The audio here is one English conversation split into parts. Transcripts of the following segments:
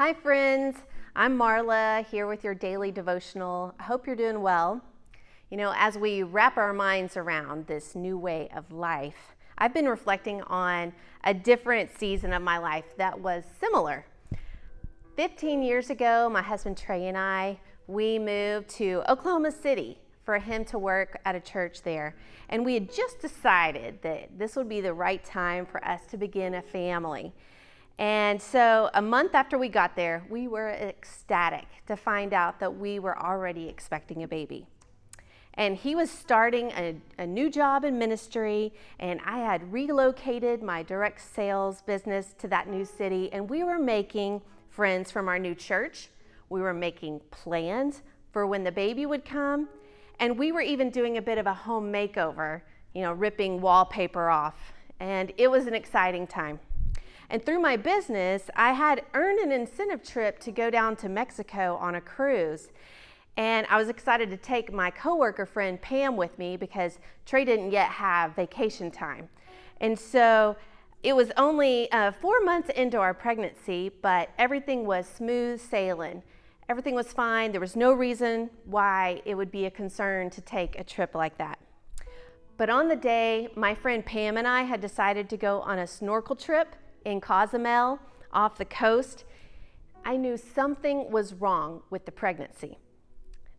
Hi friends, I'm Marla here with your daily devotional. I hope you're doing well. You know, as we wrap our minds around this new way of life, I've been reflecting on a different season of my life that was similar. 15 years ago, my husband Trey and I, we moved to Oklahoma City for him to work at a church there. And we had just decided that this would be the right time for us to begin a family. And so a month after we got there, we were ecstatic to find out that we were already expecting a baby. And he was starting a new job in ministry, and I had relocated my direct sales business to that new city, and we were making friends from our new church. We were making plans for when the baby would come, and we were even doing a bit of a home makeover, ripping wallpaper off, and it was an exciting time. And through my business, I had earned an incentive trip to go down to Mexico on a cruise. And I was excited to take my coworker friend Pam with me because Trey didn't yet have vacation time. And so it was only 4 months into our pregnancy, but everything was smooth sailing. Everything was fine. There was no reason why it would be a concern to take a trip like that. But on the day, my friend Pam and I had decided to go on a snorkel trip in Cozumel off the coast. I knew something was wrong with the pregnancy.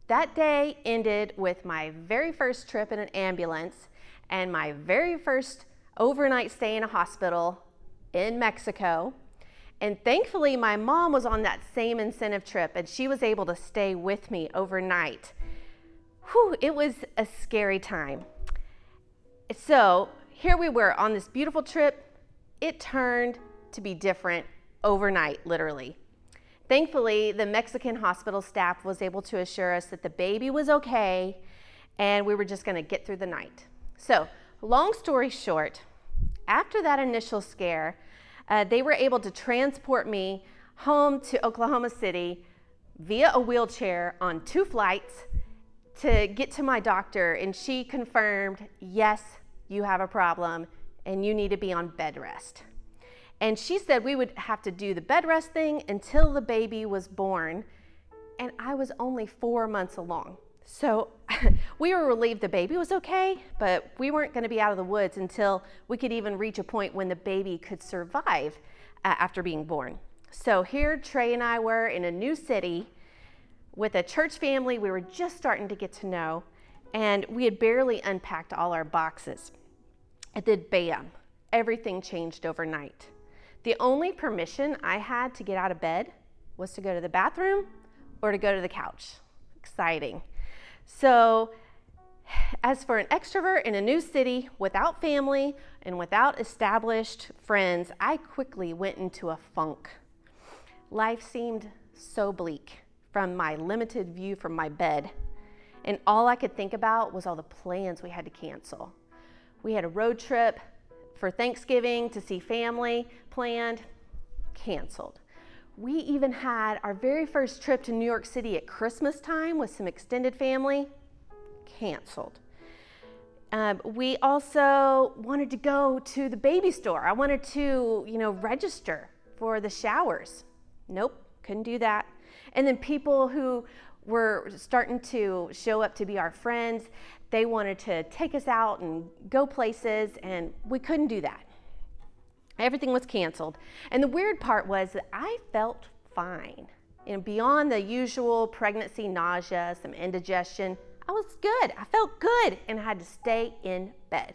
That day ended with my very first trip in an ambulance and my very first overnight stay in a hospital in Mexico. And thankfully, my mom was on that same incentive trip and she was able to stay with me overnight. Whew, it was a scary time. So here we were on this beautiful trip. It turned to be different overnight, literally. Thankfully, the Mexican hospital staff was able to assure us that the baby was okay and we were just going to get through the night. So, long story short, after that initial scare, they were able to transport me home to Oklahoma City via a wheelchair on 2 flights to get to my doctor, and she confirmed, yes, you have a problem and you need to be on bed rest. And she said we would have to do the bed rest thing until the baby was born, and I was only 4 months along. So we were relieved the baby was okay, but we weren't going to be out of the woods until we could even reach a point when the baby could survive after being born. So here Trey and I were in a new city with a church family we were just starting to get to know, and we had barely unpacked all our boxes. And then bam, everything changed overnight. The only permission I had to get out of bed was to go to the bathroom or to go to the couch. Exciting. So as for an extrovert in a new city without family and without established friends, I quickly went into a funk. Life seemed so bleak from my limited view from my bed, and all I could think about was all the plans we had to cancel. We had a road trip for Thanksgiving to see family planned, canceled. We even had our very first trip to New York City at Christmas time with some extended family, canceled. We also wanted to go to the baby store. I wanted to, register for the showers. Nope, couldn't do that. And then people who were starting to show up to be our friends, they wanted to take us out and go places, and we couldn't do that. Everything was canceled. And the weird part was that I felt fine. And beyond the usual pregnancy nausea, some indigestion, I was good. I felt good, and I had to stay in bed.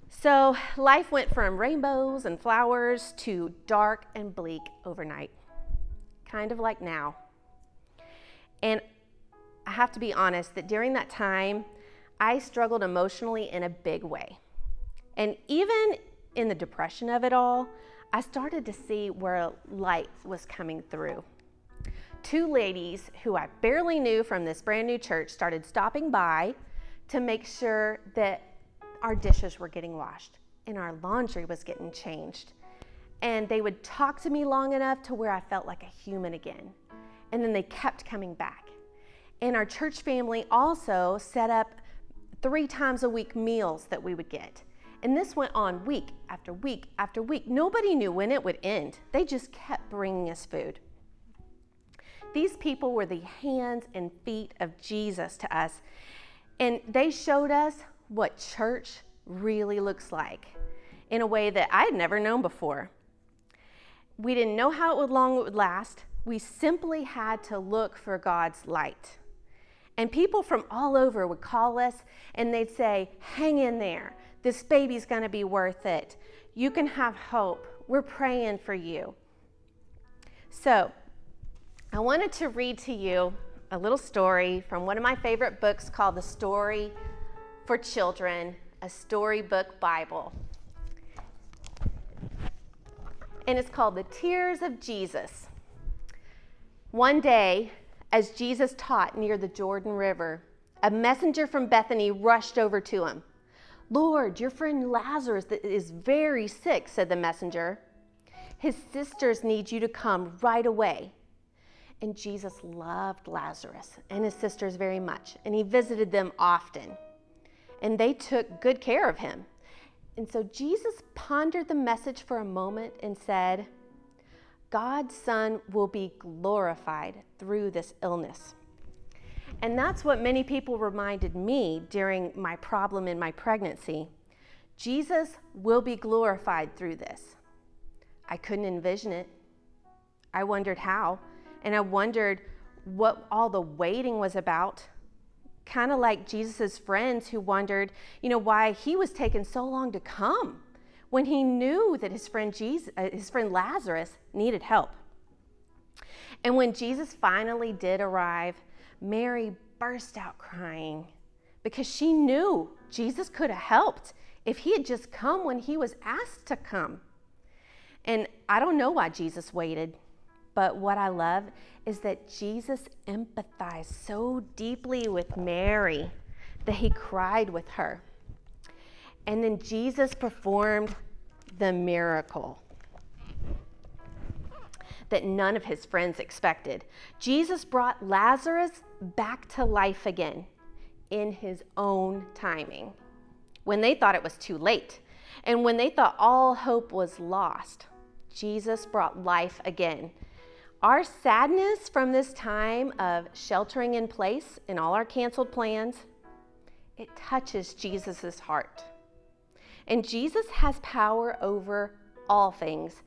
So life went from rainbows and flowers to dark and bleak overnight, kind of like now. And I have to be honest that during that time, I struggled emotionally in a big way. And even in the depression of it all, I started to see where light was coming through. 2 ladies who I barely knew from this brand new church started stopping by to make sure that our dishes were getting washed and our laundry was getting changed. And they would talk to me long enough to where I felt like a human again. And then they kept coming back. And our church family also set up 3 times a week meals that we would get. And this went on week after week after week. Nobody knew when it would end. They just kept bringing us food. These people were the hands and feet of Jesus to us, and they showed us what church really looks like in a way that I had never known before. We didn't know how long it would last. We simply had to look for God's light. And people from all over would call us and they'd say, hang in there. This baby's going to be worth it. You can have hope. We're praying for you. So I wanted to read to you a little story from one of my favorite books called The Story for Children, a Storybook Bible. And it's called The Tears of Jesus. One day, as Jesus taught near the Jordan River, a messenger from Bethany rushed over to him. Lord, your friend Lazarus is very sick, said the messenger. His sisters need you to come right away. And Jesus loved Lazarus and his sisters very much, and he visited them often. And they took good care of him. And so Jesus pondered the message for a moment and said, God's Son will be glorified through this illness. And that's what many people reminded me during my problem in my pregnancy. Jesus will be glorified through this. I couldn't envision it. I wondered how, and I wondered what all the waiting was about. Kind of like Jesus's friends who wondered, why he was taking so long to come when he knew that his friend Lazarus needed help. And when Jesus finally did arrive, Mary burst out crying because she knew Jesus could have helped if he had just come when he was asked to come. And I don't know why Jesus waited, but what I love is that Jesus empathized so deeply with Mary that he cried with her. And then Jesus performed the miracle that none of his friends expected. Jesus brought Lazarus back to life again in his own timing, when they thought it was too late, and when they thought all hope was lost. Jesus brought life again. Our sadness from this time of sheltering in place and all our canceled plans, it touches Jesus's heart. And Jesus has power over all things,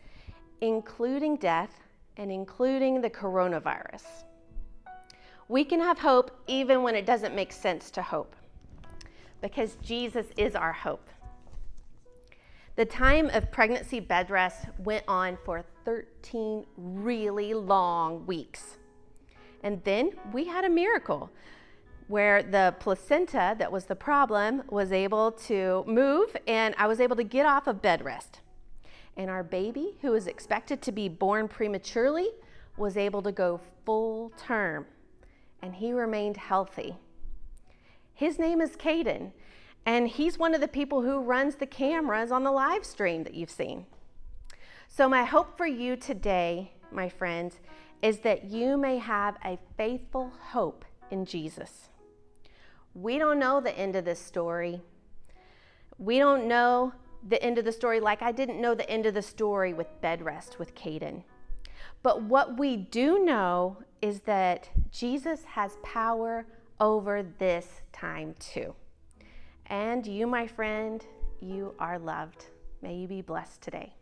including death and including the coronavirus. We can have hope even when it doesn't make sense to hope, because Jesus is our hope. The time of pregnancy bed rest went on for 13 really long weeks. And then we had a miracle where the placenta that was the problem was able to move, and I was able to get off of bed rest. And our baby, who was expected to be born prematurely, was able to go full term, and he remained healthy. His name is Caden, and he's one of the people who runs the cameras on the live stream that you've seen. So my hope for you today, my friends, is that you may have a faithful hope in Jesus. We don't know the end of this story. We don't know the end of the story like I didn't know the end of the story with bed rest with Caden. But what we do know is that Jesus has power over this time too. And you, my friend, you are loved. May you be blessed today.